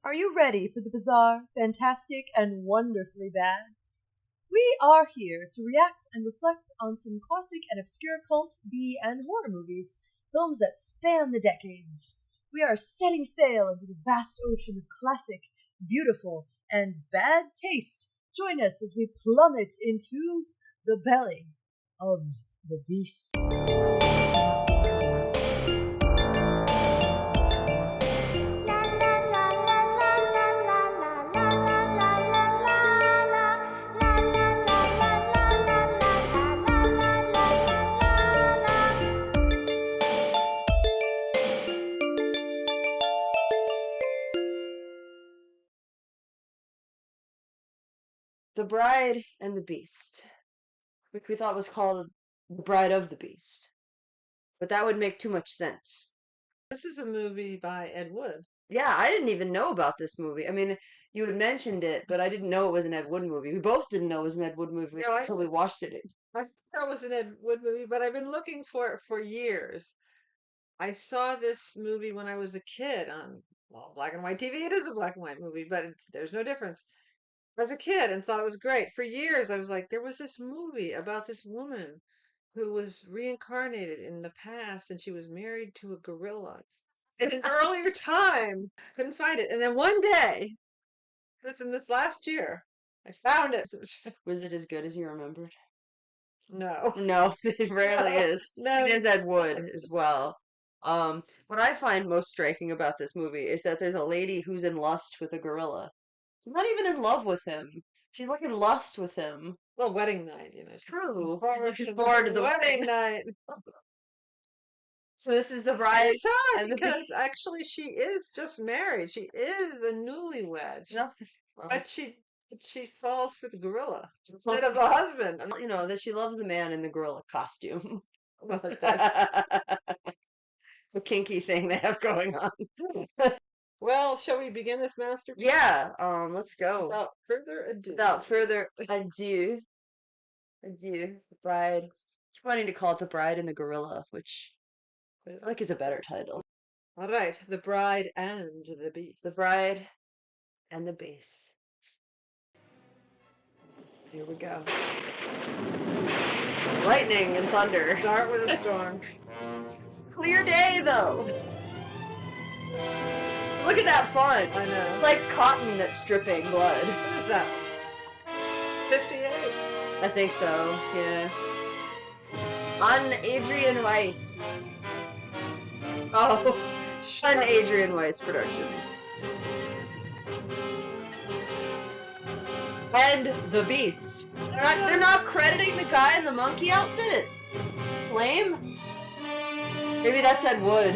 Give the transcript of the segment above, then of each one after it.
Are you ready for the bizarre, fantastic, and wonderfully bad? We are here to react and reflect on some classic and obscure cult, B, and horror movies, films that span the decades. We are setting sail into the vast ocean of classic, beautiful, and bad taste. Join us as we plummet into the belly of the beast. The Bride and the Beast, which we thought was called The Bride of the Beast. But that would make too much sense. This is a movie by Ed Wood. Yeah, I didn't even know about this movie. I mean, you had mentioned it, but I didn't know it was an Ed Wood movie. We both didn't know it was an Ed Wood movie No, until we watched it. I thought it was an Ed Wood movie, but I've been looking for it for years. I saw this movie when I was a kid on, well, black and white TV. It is a black and white movie, but there's no difference. As a kid, and thought it was great. For years, I was like, there was this movie about this woman who was reincarnated in the past, and she was married to a gorilla in an earlier time. Couldn't find it, and then one day, this last year, I found it. Was it as good as you remembered? No. No, it rarely is. No. It is Ed Wood as well. What I find most striking about this movie is that there's a lady who's in lust with a gorilla. She's not even in love with him. She's like in lust with him. Well, wedding night, True. She's Forward to the wedding night. So this is the bride It's hard and the because beast. actually she is just married. She is a newlywed. No, But she falls for the gorilla well, instead of a husband. you know that she loves the man in the gorilla costume. Well, It's a kinky thing they have going on. well, shall we begin this masterpiece? Yeah, let's go. Without further ado. Without further ado, the bride. Keep wanting to call it the bride and the gorilla, which I feel like is a better title. All right, The Bride and the Beast. The Bride and the Beast. Here we go. Lightning and thunder. Start with a storm. It's a clear day, though. Look at that font. I know. It's like cotton that's dripping blood. What is that? 58. I think so, yeah. On Adrian Weiss. Oh, an Adrian Weiss production. And the Beast. They're not crediting the guy in the monkey outfit. It's lame. Maybe that's Ed Wood.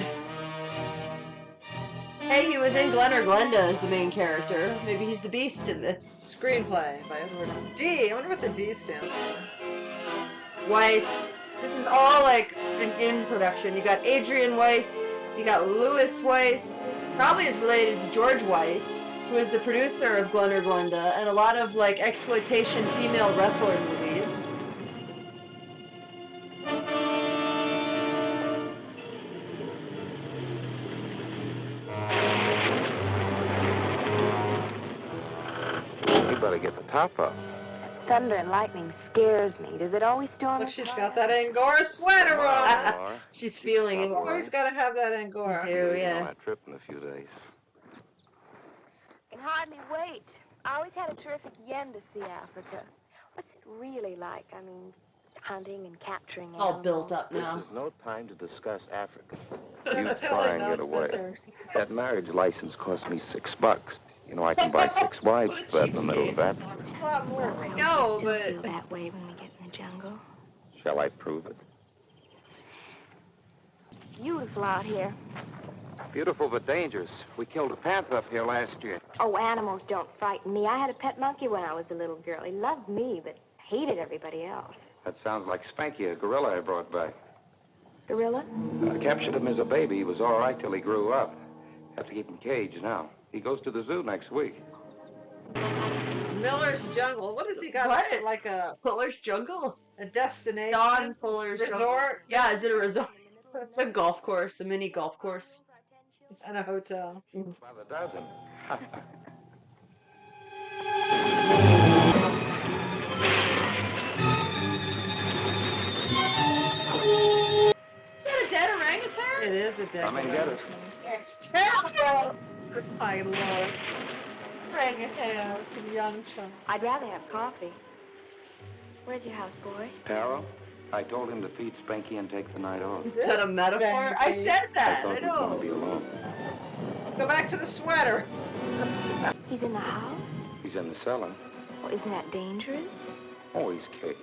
Hey, he was in Glen or Glenda as the main character. Maybe he's the Beast in this. Screenplay by Edward D. I wonder what the D stands for. Weiss. This is all like an in production. You got Adrian Weiss, you got Louis Weiss, which probably is related to George Weiss, who is the producer of Glen or Glenda, and a lot of like exploitation female wrestler movies. You better get the top up. Thunder and lightning scares me. Does it always storm? Look, she's got that Angora sweater on. She's feeling it. Always got to have that Angora. Ew, yeah. On a trip in a few days. I can hardly wait. I always had a terrific yen to see Africa. What's it really like? I mean, hunting and capturing It's all animals. built up This now. is no time to discuss Africa. I'm You try and get away. That marriage license cost me $6. You know, I can buy 6 wives for that in the middle of that. It's a lot more. No, Still feel but that way when we get in the jungle. Shall I prove it? Beautiful out here. Beautiful but dangerous. We killed a panther up here last year. Oh, animals don't frighten me. I had a pet monkey when I was a little girl. He loved me, but hated everybody else. That sounds like Spanky, a gorilla I brought back. Gorilla? I captured him as a baby. He was all right till he grew up. Have to keep him caged now. He goes to the zoo next week. Miller's Jungle. What has he got? What? Like a Fuller's Jungle? destination? Don Fuller's Jungle. Resort? Yeah, is it a resort? It's a golf course, a mini golf course. And a hotel. By the dozen. Is that a dead orangutan? It is a dead Come and get it. It's terrible. My lord. Orangutan. It's a young child. I'd rather have coffee. Where's your houseboy? Harold, I told him to feed Spanky and take the night off. Is that a metaphor? I Spanky. said I that. thought I he was going to know. be alone. Go back to the sweater. He's in the house? He's in the cellar. Well, isn't that dangerous? Oh, he's caged.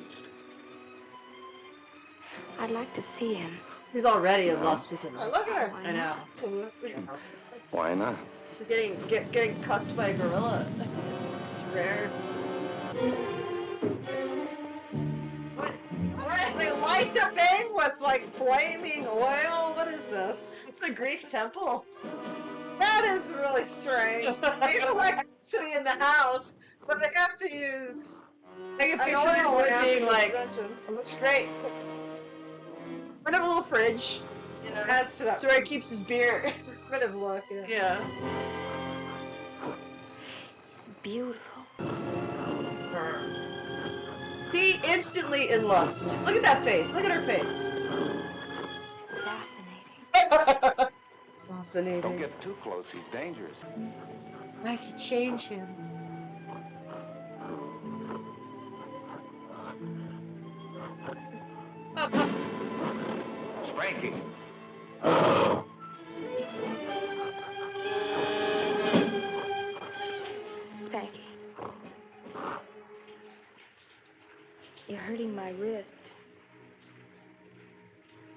I'd like to see him. He's already in lust with him. Oh, look at her. Why I know. not? Why not? She's getting cucked by a gorilla. It's rare. What? They light the thing with like flaming oil. What is this? It's the Greek temple. That is really strange. It's like sitting in the house, but they have to use. I can an picture the oil Lord lamp being for like, prevention. it looks great. Might have a little fridge. You know, Adds to that that's where he keeps his beer. primitive look. Yeah. Yeah. It's beautiful. See, instantly in lust. Look at that face. Look at her face. Fascinating. Fascinating. Don't get too close. He's dangerous. I could change him. Spanky. Spanky. You're hurting my wrist.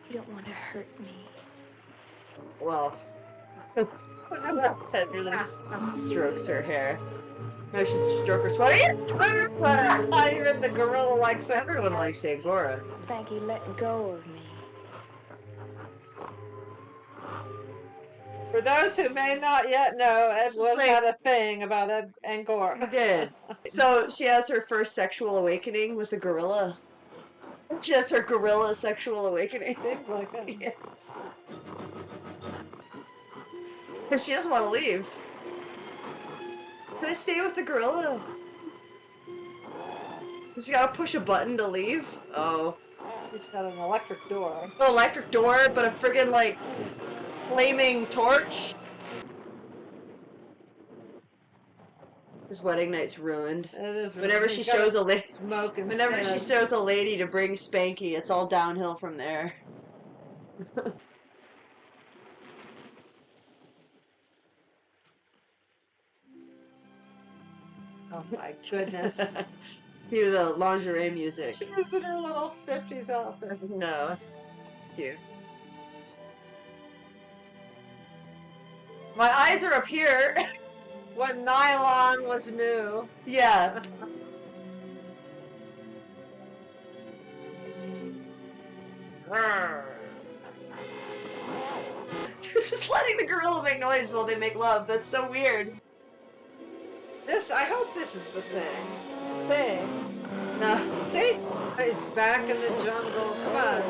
You don't want to hurt me. Well, tenderly strokes her hair. I should stroke her sweater. Not even the gorilla likes it. Everyone likes Angora. Spanky, let go of me. For those who may not yet know, Edward like- had a thing about Angora. He did. So she has her first sexual awakening with a gorilla. She has her gorilla sexual awakening. Seems like it. Yes. Because she doesn't want to leave. Can I stay with the gorilla? He's got to push a button to leave? Oh. He's got an electric door. No electric door, but a friggin' like flaming torch. His wedding night's ruined. It is. Whenever He's she got shows a lady, smoke and whenever she shows a lady to bring Spanky, it's all downhill from there. Oh my goodness. Cue the lingerie music. She's in her little 50s outfit. No. Cute. My eyes are up here. When nylon was new. Yeah. Just letting the gorilla make noise while they make love. That's so weird. I hope this is the thing. Thing. No. See? It's back in the jungle. Come on.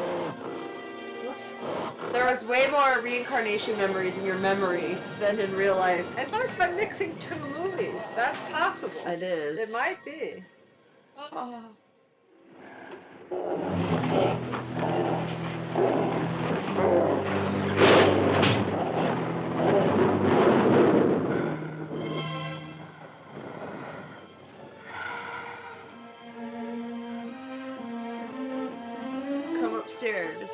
There was way more reincarnation memories in your memory than in real life. And plus, I'm mixing two movies. That's possible. It is. It might be. Oh. Come upstairs.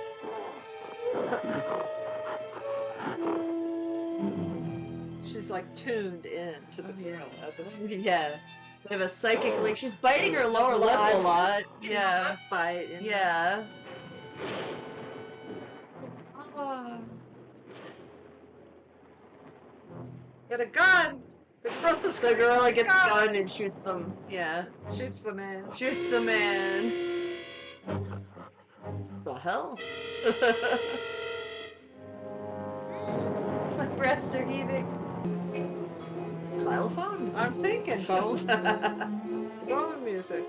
She's like tuned in to the gorilla. Yeah. They have a psychic link. She's biting her lower lip a lot. Yeah. Bite. Yeah. Get a gun. The gorilla gets a gun and shoots them. Yeah. Shoots the man. Shoots the man. The hell? My breasts are heaving. Xylophone? I'm thinking bones. Bone music.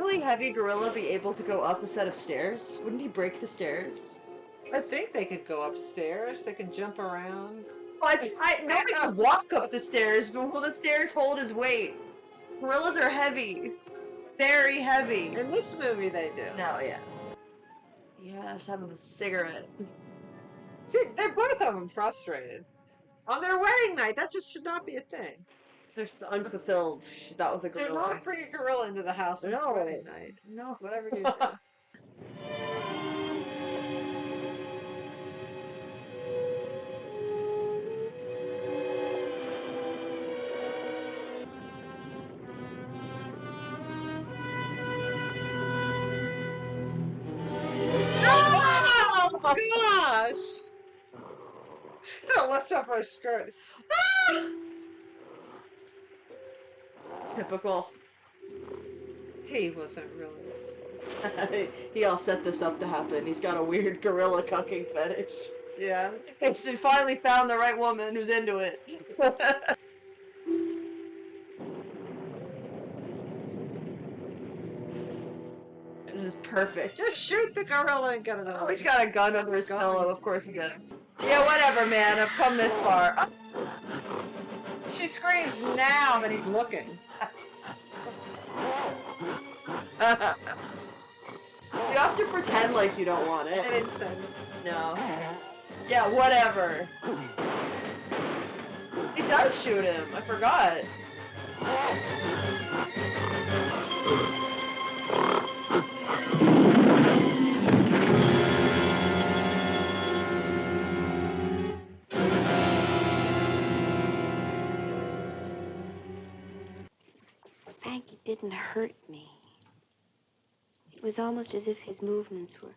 really heavy gorilla be able to go up a set of stairs? Wouldn't he break the stairs? I think they could go upstairs. They can jump around. Well, nobody can walk up the stairs, but will the stairs hold his weight? Gorillas are heavy. Very heavy. In this movie, they do. No, yeah. Yes, having a cigarette. See, they're both of them frustrated. On their wedding night, that just should not be a thing. They're so unfulfilled. She thought was a Do gorilla. not bring a gorilla into the house on No. wedding night. No, whatever you do. Oh my gosh! Lift up her skirt. Ah! Typical. He wasn't really asleep. He all set this up to happen. He's got a weird gorilla cucking fetish. Yes. He finally found the right woman who's into it. This is perfect. Just shoot the gorilla and get it Oh, over. he's got a gun under his pillow. Of course he does. Yeah, whatever, man. I've come this far. Oh, She screams now that he's looking. you have to pretend like you don't want I it. didn't say. No. Yeah, whatever. He does shoot him. I forgot. Spanky didn't hurt me. It was almost as if his movements were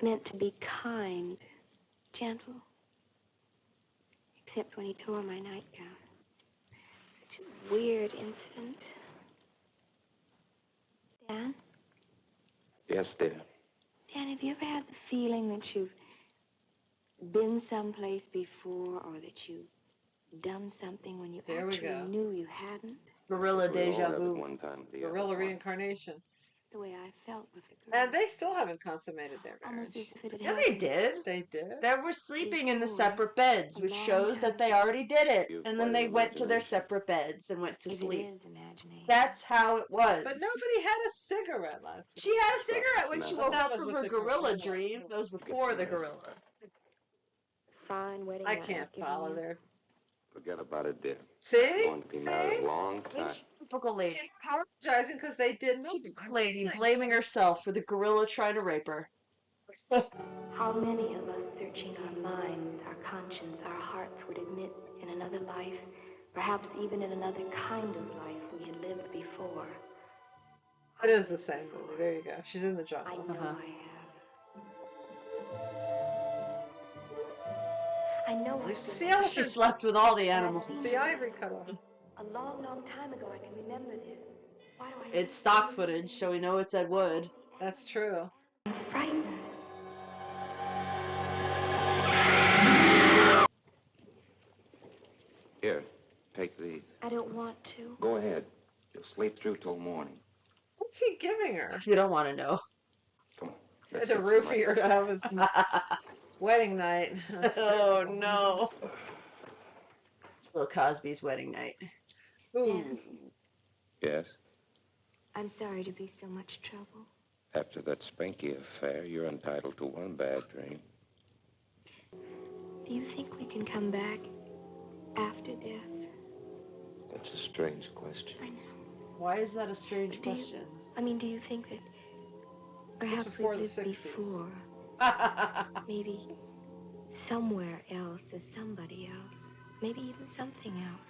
meant to be kind, gentle. Except when he tore my nightgown. Such a weird incident. Dan? Yes, dear. Dan, have you ever had the feeling that you've been someplace before or that you've done something when you There we actually go. knew you hadn't? Gorilla We all deja have it vu. one time or the other. Gorilla reincarnation. The way I felt with the girl. And they still haven't consummated their Almost marriage. as if it had Yeah, they happened. did. They did. They were sleeping in the Before, separate beds, a which long shows that they already did it. You've And then quite they an went to their imagination. separate beds and went to If it sleep. is imagination. That's how it was. But nobody had a cigarette last night. She had a cigarette when she No. woke That up was from with her the gorilla gorilla. dream. That was before the gorilla. Fine wedding. I night can't I've given follow you. there. Forget about it, dear. See? Going to be married a long time. Typical lady. She's apologizing because they did Typical lady blaming herself for the gorilla trying to rape her. How many of us searching our minds, our conscience, our hearts would admit in another life, perhaps even in another kind of life we had lived before? It is the same movie. There you go. She's in the I jungle. know Uh-huh. I have. I know At I least to did. see She elephants. slept with all the animals. The ivory cut off. A long, long time ago, I can remember this. Why do I? It's stock footage, so we know it's Ed Wood. That's true. I'm frightened. Here, take these. I don't want to. Go ahead. You'll sleep through till morning. What's he giving her? You don't want to know. Come on. Had let's to get some roofie her rest. to have his wedding night. That's Oh terrible. no. Bill Cosby's wedding night. Ooh. Dan, Yes. I'm sorry to be so much trouble. After that Spanky affair, you're entitled to one bad dream. Do you think we can come back after death? That's a strange question. I know. Why is that a strange Do you- question? I mean, do you think that perhaps before we the lived 60s. before, maybe somewhere else as somebody else, maybe even something else?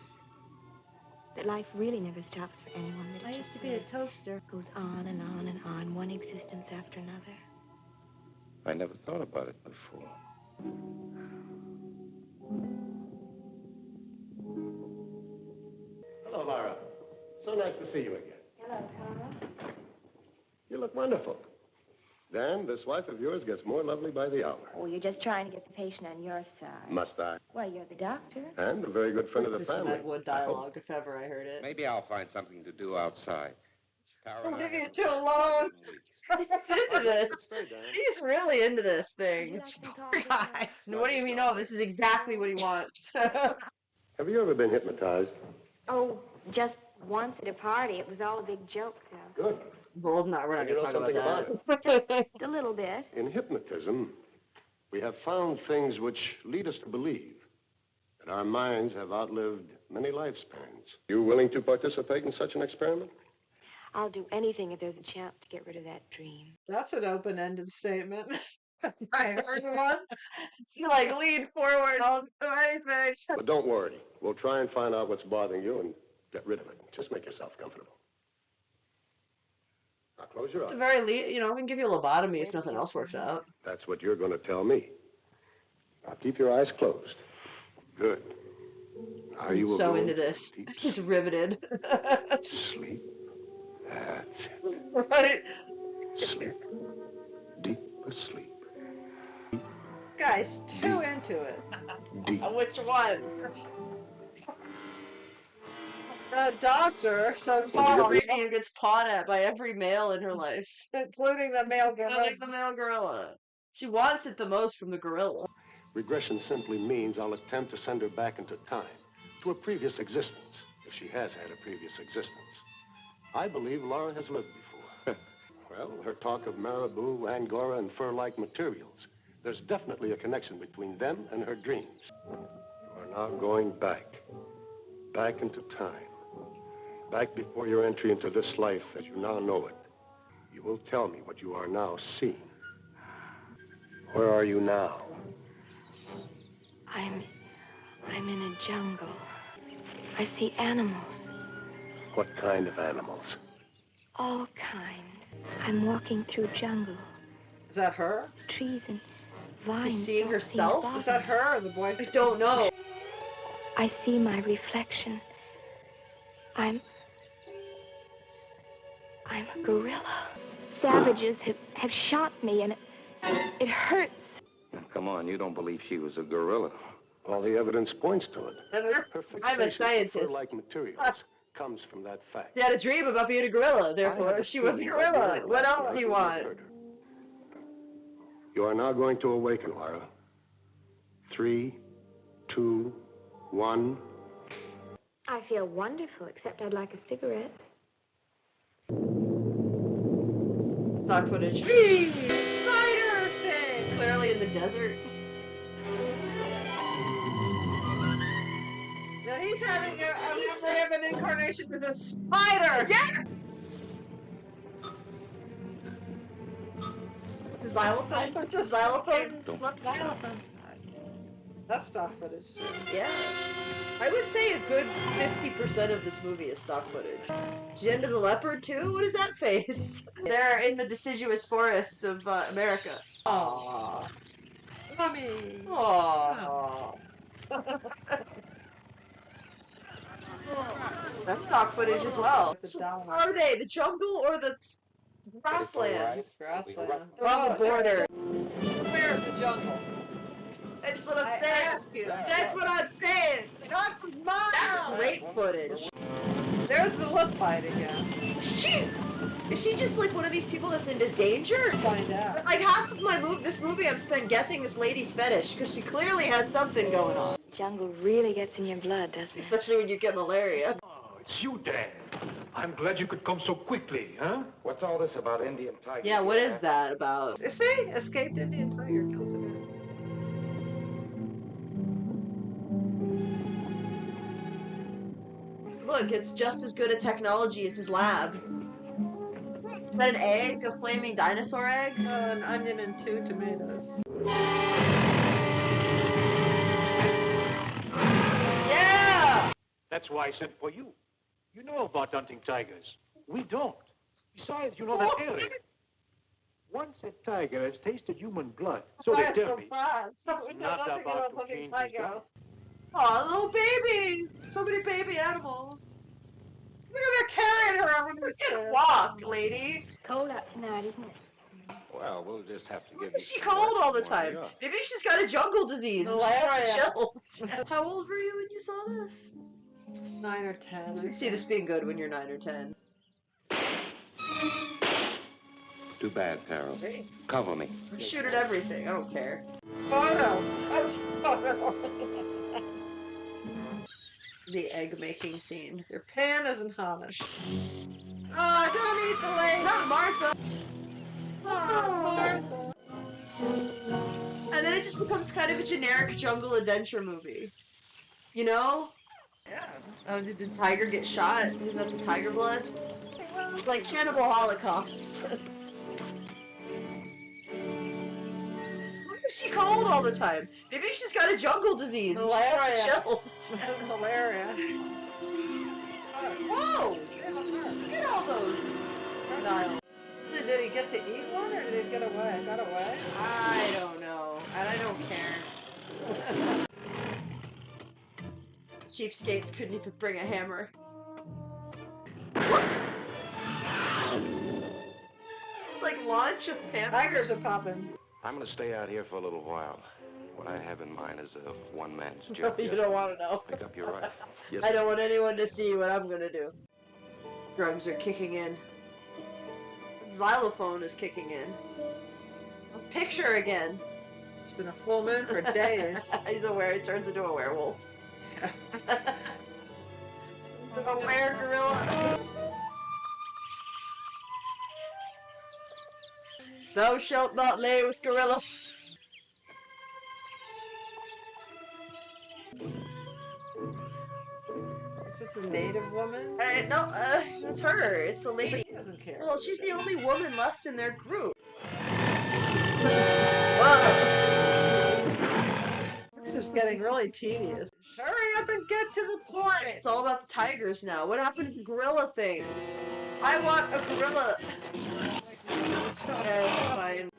That life really never stops for anyone. That it I just used to be a sort toaster. of goes on and on and on, one existence after another. I never thought about it before. Hello, Laura. So nice to see you again. Hello, Carl. You look wonderful. Dan, this wife of yours gets more lovely by the hour. Oh, you're just trying to get the patient on your side. Must I? Well, you're the doctor. And a very good friend of the This is family. Ed Wood I hope. dialogue, if ever I heard it. Maybe I'll find something to do outside. Olivia too alone. He's into this. He's really into this thing. Poor guy. What do you mean? No, this is exactly what he wants. Have you ever been hypnotized? Oh, just once at a party. It was all a big joke, though. Good. Well, no, we're not You going to know talk about something that. Just a little bit. In hypnotism, we have found things which lead us to believe that our minds have outlived many lifespans. You willing to participate in such an experiment? I'll do anything if there's a chance to get rid of that dream. That's an open-ended statement. I heard one. It's like lean forward. I'll do anything. But don't worry. We'll try and find out what's bothering you and get rid of it. Just make yourself comfortable. Now close your At the eyes. very least, you know, we can give you a lobotomy if nothing else works out. That's what you're going to tell me. Now keep your eyes closed. Good. Now you He's will so go into this. deep He's riveted. sleep. That's it. Right? Sleep. Deep asleep. Guys, too into it. Deep. Which one? The doctor, so Paul Radium gets pawed at by every male in her life, including the male gorilla. including the male gorilla. She wants it the most from the gorilla. Regression simply means I'll attempt to send her back into time, to a previous existence, if she has had a previous existence. I believe Laura has lived before. Well, her talk of marabou, angora, and fur-like materials. There's definitely a connection between them and her dreams. You are now going back. Back into time. Back before your entry into this life as you now know it. You will tell me what you are now seeing. Where are you now? I'm in a jungle. I see animals, What kind of animals? all kinds. I'm walking through jungle, Is that her? trees and vines. She's seeing don't herself? seem to Is that bother me. her or the boy? I don't know. I see my reflection. I'm a gorilla. Savages have shot me and it hurts. Come on, you don't believe she was a gorilla. All the evidence points to it. Her I'm a fixation for scientist. fur-like materials comes from that fact. She had a dream about being a gorilla, therefore she was a gorilla. What else do you want? You are now going to awaken, Lara. 3, 2, 1. I feel wonderful, except I'd like a cigarette. Stock footage. Spider thing! It's clearly in the desert. Now he's having a memory of an incarnation as a spider. Yeah! Xylophone? Bunch of Xylophone? What's xylophones? That's stock footage. Yeah. I would say a good 50% of this movie is stock footage. Jen the Leopard, too? What is that face? They're in the deciduous forests of America. Aww. Mommy. Aww. That's stock footage as well. So are they the jungle or the grasslands? Grassland. They're on the border. Where's the jungle? That's what I'm I saying. ask you. That's what I'm saying. Not for miles. That's great footage. There's the lip bite again. Jeez! Is she just like one of these people that's into danger? Find out. Like half of this movie, I'm spent guessing this lady's fetish because she clearly has something going on. Jungle really gets in your blood, doesn't it? Especially when you get malaria. Oh, it's you, Dan. I'm glad you could come so quickly, huh? What's all this about Indian tigers? Yeah, what is that about? See? Escaped Indian tiger kills a man. Look, it's just as good a technology as his lab. Is that an egg? A flaming dinosaur egg? An onion and 2 tomatoes. Yeah! That's why I sent for you. You know about hunting tigers. We don't. Besides, you know that area. Once a tiger has tasted human blood, so they tell me. We know Not nothing about about to hunting change his tigers. diet. Aw, little babies! So many baby animals. Look at they're carrying her over the Can't walk, lady. Cold out tonight, isn't it? Well, we'll just have to Why give is you she some cold rest all the and warm time? you up. Maybe she's got a jungle disease. And she's got Malaria. chills. How old were you when you saw this? 9 or 10. I can see this being good when you're 9 or 10. Too bad, Carol. Cover me. Shoot at everything. I don't care. Photo. Photo. The egg making scene. Your pan isn't Hamish. Oh, don't eat the leg. Not Martha. Oh, Martha. And then it just becomes kind of a generic jungle adventure movie. You know? Yeah. Oh, did the tiger get shot? Was that the tiger blood? It's like Cannibal Holocaust. Why is she cold all the time? Maybe she's got a jungle disease. and she's got Malaria. chills. Malaria. Whoa! Look at all those. Dial. Did he get to eat one or did it get away? Got away? I don't know. And I don't care. Cheapskates couldn't even bring a hammer. Like launch a panther. Tigers are popping. I'm going to stay out here for a little while. What I have in mind is a one-man's job. You don't want to know. Pick up your rifle. Yes, I don't want anyone to see what I'm gonna do. Drugs are kicking in. The xylophone is kicking in. A picture again. It's been a full moon for days. He's aware he turns into a werewolf. A were-gorilla. Thou shalt not lay with gorillas. Is this a native woman? No, that's her. It's the lady. He doesn't care. Well, she's the only woman left in their group. Whoa! This is getting really tedious. Hurry up and get to the point. It's all about the tigers now. What happened to the gorilla thing? I want a gorilla. It's not It's fine.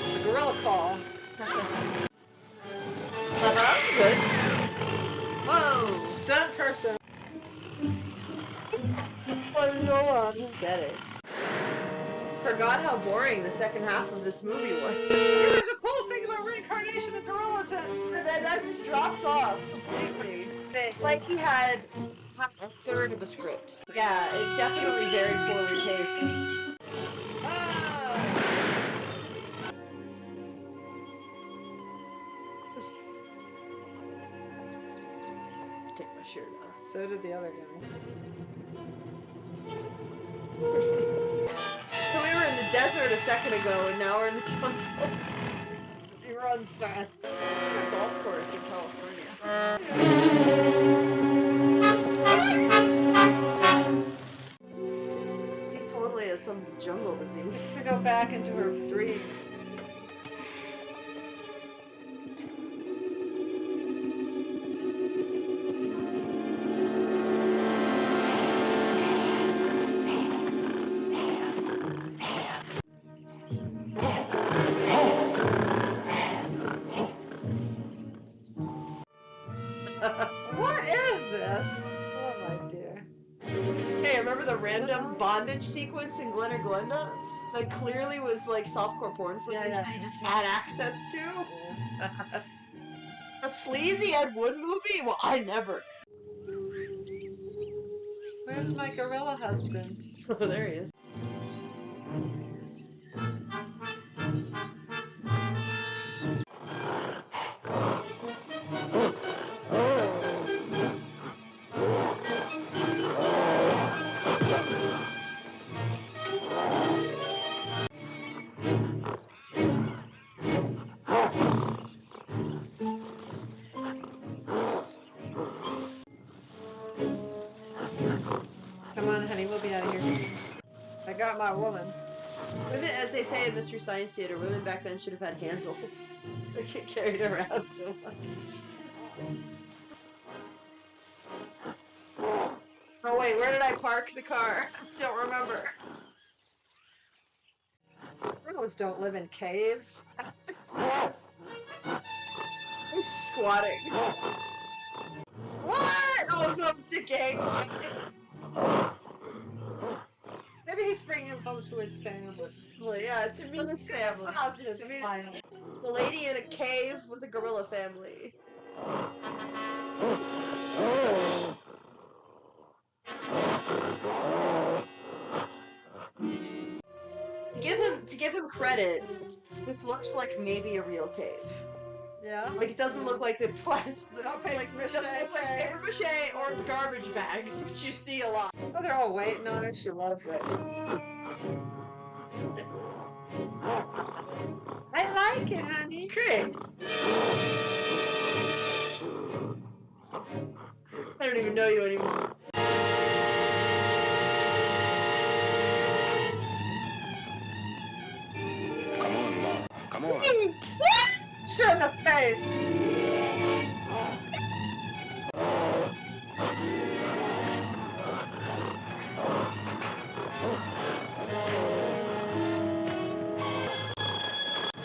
It's a gorilla call. That's good. Whoa! Stunt person. You said it. Forgot how boring the second half of this movie was. Yeah, there's a cool thing about reincarnation of gorillas that That just drops off completely. It's like he had a third of a script. Yeah, it's definitely very poorly paced. Ah! Take my shirt off. So did the other guy. So we were in the desert a second ago, and now we're in the jungle. He runs fast. It's like a golf course in California. She totally has some jungle disease. Just to go back into her dreams. What is this? Oh my dear. Hey, remember the random bondage sequence in Glen or Glenda? That clearly was like softcore porn footage Yeah. that he just had access to? A sleazy Ed Wood movie? Well, I never. Where's my gorilla husband? Oh, there he is. Come on, honey, we'll be out of here soon. I got my woman. Women, as they say in Mystery Science Theater, women back then should have had handles. So they get carried around so much. Oh wait, where did I park the car? Don't remember. Gorillas don't live in caves. I'm squatting. What? Oh no, it's a gang. Maybe he's bringing him home to his family. Well, yeah, to me, this family. To me, the lady in a cave with a gorilla family. to give him credit, this looks like maybe a real cave. Yeah. Like, it doesn't look like the plastic. Not paper It doesn't look like mache. paper mache or garbage bags, which you see a lot. Oh, they're all waiting on her. She loves it. I like it, honey. It's great. I don't even know you anymore. Come on, Laura. Come on. Sure in the face.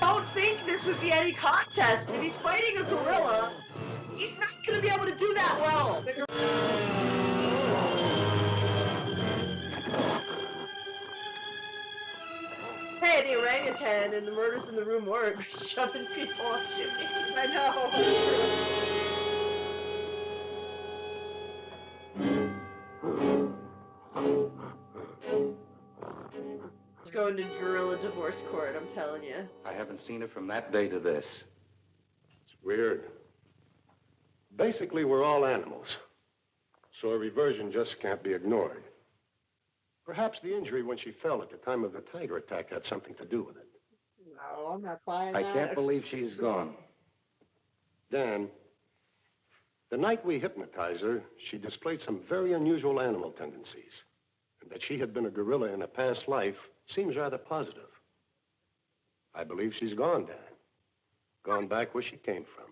Don't think this would be any contest. If he's fighting a gorilla, he's not gonna be able to do that well. Hey, the orangutan and the Murders in the Rue Morgue shoving people on Jimmy. I know. It's going to gorilla divorce court, I'm telling you. I haven't seen her from that day to this. It's weird. Basically, we're all animals. So a reversion just can't be ignored. Perhaps the injury when she fell at the time of the tiger attack had something to do with it. No, I'm not buying I that. can't believe she's gone. Dan, the night we hypnotized her, she displayed some very unusual animal tendencies. And that she had been a gorilla in a past life seems rather positive. I believe she's gone, Dan. Gone back where she came from.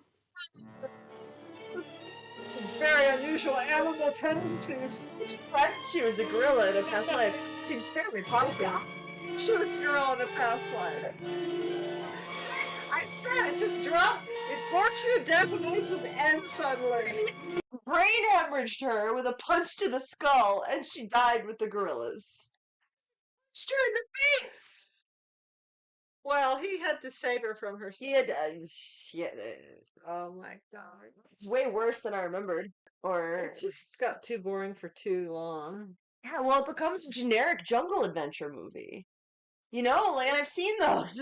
Some very unusual animal tendencies. The fact that she was a gorilla in a past life seems fairly probable. She was a girl in a past life. I said it just dropped. It borks you to death and then it just ends suddenly. Brain hemorrhaged her with a punch to the skull, and she died with the gorillas. Punched her in the face! Well, he had to save her from herself. He had, shit. Oh my god. It's way worse than I remembered. Or, It just got too boring for too long. yeah, well, it becomes a generic jungle adventure movie. You know, like, and I've seen those.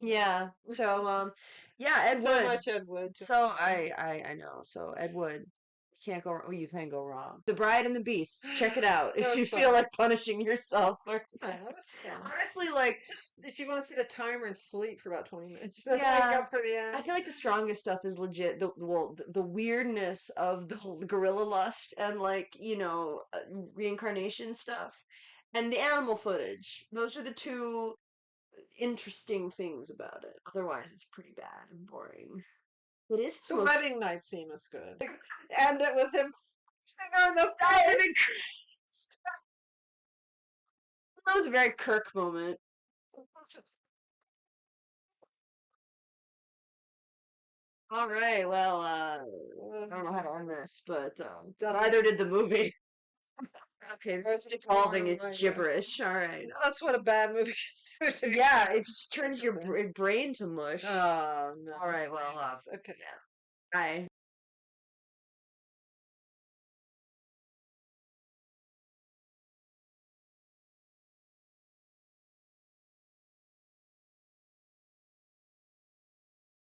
Yeah. So, yeah, Ed So Wood. much Ed Wood. So I know. So Ed Wood. You can't go wrong. You can't go wrong. The Bride and the Beast. Check it out if That you was feel fun. like punishing yourself. Like, yeah, that was fun. Honestly, like, Just if you want to set a timer and sleep for about 20 minutes. Yeah. Wake up for the end. I feel like the strongest stuff is legit. The weirdness of the whole gorilla lust and, like, you know, reincarnation stuff, and the animal footage. Those are the two interesting things about it. Otherwise, it's pretty bad and boring. It is The supposed wedding night scene was good. End it with him on the fire. That was a very Kirk moment. All right, well, I don't know how to end this, but neither did the movie. Okay, this is devolving. It's gibberish. All right. That's what a bad movie can do. Yeah, it just turns your brain to mush. Oh no. All right, well, Okay. bye.